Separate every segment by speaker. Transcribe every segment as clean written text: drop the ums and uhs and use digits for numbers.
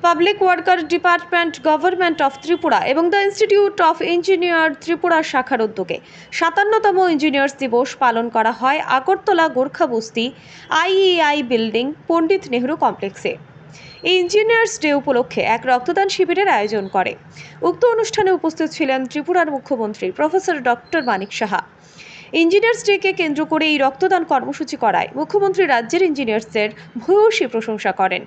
Speaker 1: Public worker department, government of Tripura এবং the institute of engineer Tripura শাখার উদ্যোগে 57তম ইঞ্জিনিয়ার্স দিবস পালন করা হয় আগরতলা গোর্খাবস্তি আইইআই বিল্ডিং, পণ্ডিত নেহরু কমপ্লেক্সে। এই ইঞ্জিনিয়ার্স ডে উপলক্ষে এক রক্তদান শিবিরের আয়োজন করে। উক্ত অনুষ্ঠানে উপস্থিত ছিলেন ত্রিপুরার মুখ্যমন্ত্রী professor doctor Manik Saha. Engineers ডেকে কেন্দ্র করে এই রক্তদান কর্মসূচি করায় মুখ্যমন্ত্রী রাজ্যের ইঞ্জিনিয়ার্সদের ভূয়সী প্রশংসা করেন।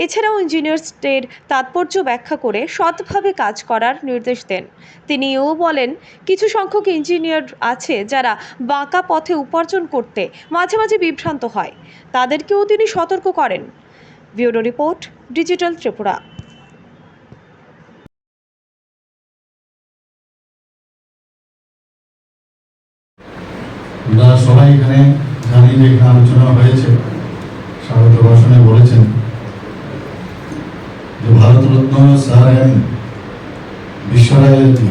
Speaker 1: এছাড়াও ইঞ্জিনিয়ার্স ডের তাৎপর্য ব্যাখ্যা করে সৎভাবে কাজ করার নির্দেশ দেন। তিনিও বলেন, কিছু সংখ্যক ইঞ্জিনিয়ার আছে যারা বাঁকা পথে উপার্জন করতে মাঝে মাঝে বিভ্রান্ত হয়, তাদেরকেও তিনি সতর্ক করেন। Bureau report, digital Tripura.
Speaker 2: আমরা সবাই এখানে জানি যে এখানে আলোচনা হয়েছে, স্বাগত ভাষণে বলেছেন যে ভারতরত্ন স্যার এম বিশ্বরায়জি,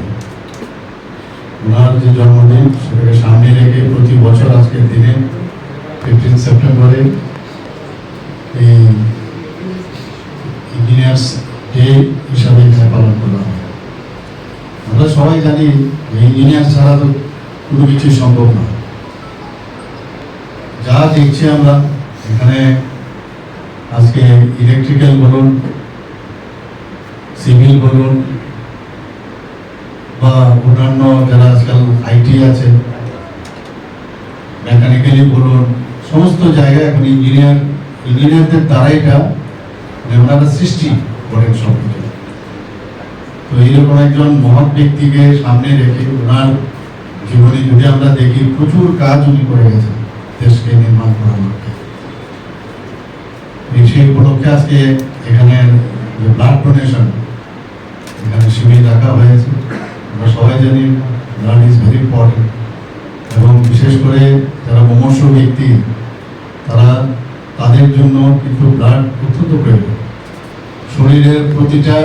Speaker 2: ওনার যে জন্মদিন সেটাকে সামনে রেখে প্রতি বছর আজকের দিনে 15 সেপ্টেম্বরে এই ইঞ্জিনিয়ার্স ডে হিসাবে এখানে পালন করা হয়। আমরা সবাই জানি যে ইঞ্জিনিয়ার ছাড়া তো কোনো কিছুই সম্ভব না। যা দেখছি আমরা এখানে আজকে ইলেকট্রিক্যাল বলুন, সিভিল বলুন বা অন্যান্য যারা আজকাল আইটি আছে, মেকানিক্যালি বলুন, সমস্ত জায়গায় এখন ইঞ্জিনিয়ারদের দ্বারা এটা ওনারা সৃষ্টি করেন সব কিছু। তো এইরকম একজন মহৎ ব্যক্তিকে সামনে রেখে ওনার জীবনে যদি আমরা দেখি, প্রচুর কাজ উনি করে গেছেন দেশকে নির্মাণ করার লক্ষ্যে। সেই উপলক্ষে আজকে এখানে ব্লাড ডোনেশন এখানে শিবির রাখা হয়েছে। আমরা সবাই জানি ব্লাড ইজ ভেরি ইম্পর্টেন্ট, এবং বিশেষ করে যারা মুমূর্ষু ব্যক্তি তাদের জন্য কিন্তু ব্লাড অত্যন্ত প্রয়োজন। শরীরের প্রতিটা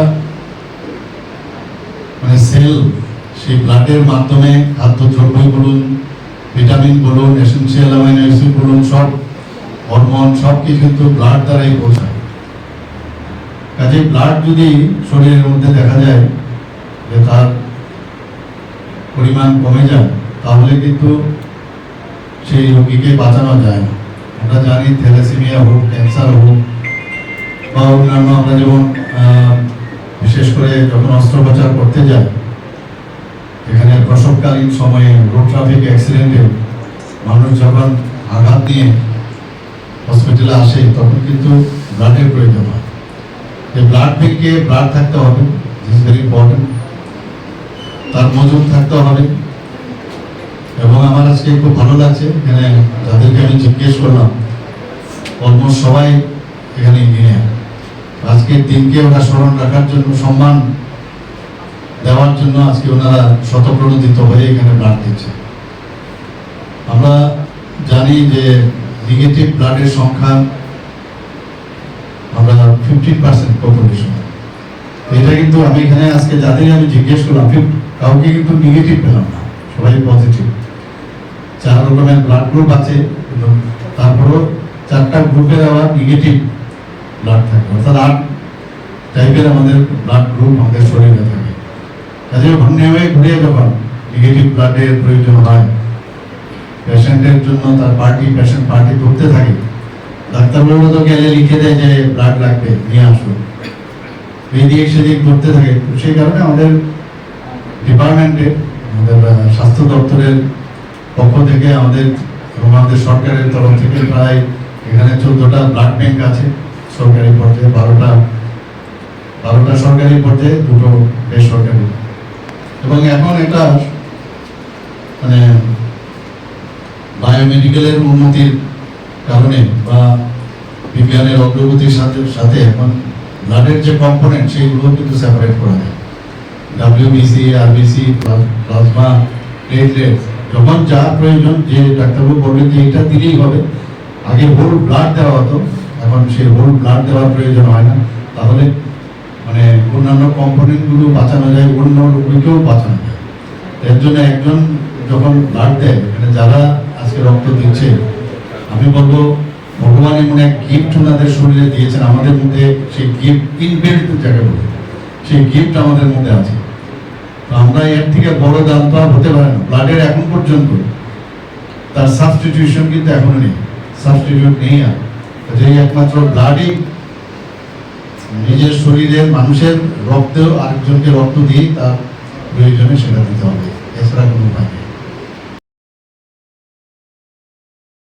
Speaker 2: সেল সেই ব্লাডের মাধ্যমে খাদ্যদ্রব্য বলুন, ভিটামিন বলুন, এসেনশিয়াল অ্যামাইনো অ্যাসিড বলুন, সব হরমোন সব কিছু কিন্তু ব্লাড দ্বারাই পৌঁছায়। কাজে ব্লাড যদি শরীরের মধ্যে দেখা যায় যে তার পরিমাণ কমে যায়, তাহলে কিন্তু সেই রোগীকে বাঁচানো যায় না। আমরা জানি থ্যালাসেমিয়া হোক, ক্যান্সার হোক বা অন্যান্য, আমরা যেমন বিশেষ করে যখন অস্ত্রোপচার করতে যাই, এখানে প্রসবকালীন সময়ে রোড ট্রাফিক অ্যাক্সিডেন্টে মানুষ যখন আঘাত নিয়ে হসপিটালে আসে, তখন কিন্তু ব্লাডের প্রয়োজন হয়। এই ব্লাড ব্যাংকে ব্লাড থাকতে হবে, দিস ভেরি ইম্পর্টেন্ট। তার মজুদ থাকতে হবে। এবং আমার আজকে খুব ভালো লাগছে, এখানে যাদেরকে আমি জিজ্ঞেস করলাম অলমোস্ট সবাই এখানে ইঞ্জিনিয়ার। আজকের দিনকে ওরা স্মরণ রাখার জন্য, সম্মান দেওয়ার জন্য আজকে ওনারা স্বতঃপ্রণোদিত হয়ে এখানে ব্লাড দিচ্ছে। আমরা জানি যে নেগেটিভ ব্লাডের সংখ্যা আমরা 50% পপুলেশন। এটা কিন্তু আমি এখানে আজকে যাদের আমি জিজ্ঞেস করলাম, কাউকে কিন্তু নেগেটিভ পেলাম না, সবাই পজিটিভ। 4 রকমের ব্লাড গ্রুপ আছে, কিন্তু তারপরও 4টা গ্রুপের আবার নেগেটিভ ব্লাড থাকে, অর্থাৎ 8 টাইপের আমাদের ব্লাড গ্রুপ আমাদের শরীরে থাকে। কাজে নেমে ঘুরে যখন নেগেটিভ ব্লাডের প্রয়োজন হয় পেশেন্টের জন্য, তার পেশেন্ট পার্টি ধরতে থাকে, ডাক্তারবাবুরা তো গেলে লিখে দেয় যে ব্লাড লাগবে, নিয়ে আসুন, এদিক সেদিক ধরতে থাকে। সেই কারণে আমাদের ডিপার্টমেন্টে, আমাদের স্বাস্থ্য দপ্তরের পক্ষ থেকে আমাদের সরকারের তরফ থেকে প্রায় এখানে 14টা ব্লাড ব্যাংক আছে সরকারি পর্যায়ে, 12টা সরকারি পর্যায়ে, 2টো বেসরকারি। এবং এখন এটা বায়োমেডিকেলের উন্নতির কারণে বা বিজ্ঞানের অগ্রগতির সাথে সাথে এখন ব্লাডের যে কম্পোনেন্ট সেইগুলো কিন্তু সেপারেট করা যায়। WBC, RBC, প্লাজমা, প্লেটলেট, যখন যা প্রয়োজন, যে ডাক্তারবাবু বলবেন যে এটা দিলেই হবে। আগে হোল ব্লাড দেওয়া হতো, এখন সেই হোল ব্লাড দেওয়ার প্রয়োজন হয় না। তাহলে অন্যান্য কম্পোনেন্টগুলো বাঁচানো যায়, অন্য রোগীকেও বাঁচানো যায়। এর জন্য একজন যখন ব্লাড দেয়, যারা আজকে রক্ত দিচ্ছে, আমি বলবো ভগবান এমন এক গিফট ওনাদের শরীরে দিয়েছেন, আমাদের মধ্যে সেই গিফট ইনবিল্ট যাকে বলে, সেই গিফট আমাদের মধ্যে আছে। তো আমরা এর থেকে বড় দান তো আর হতে পারে না। ব্লাডের এখন পর্যন্ত তার সাবস্টিটিউশন কিন্তু এখনো নেই, সাবস্টিটিউট নেই। আর যেই একমাত্র ব্লাডই নিজের শরীরের মানুষের রক্ত আরেকজনকে রক্ত দিয়ে তার প্রয়োজনে সেটা দিতে হবে, এছাড়া কোনো উপায় নেই।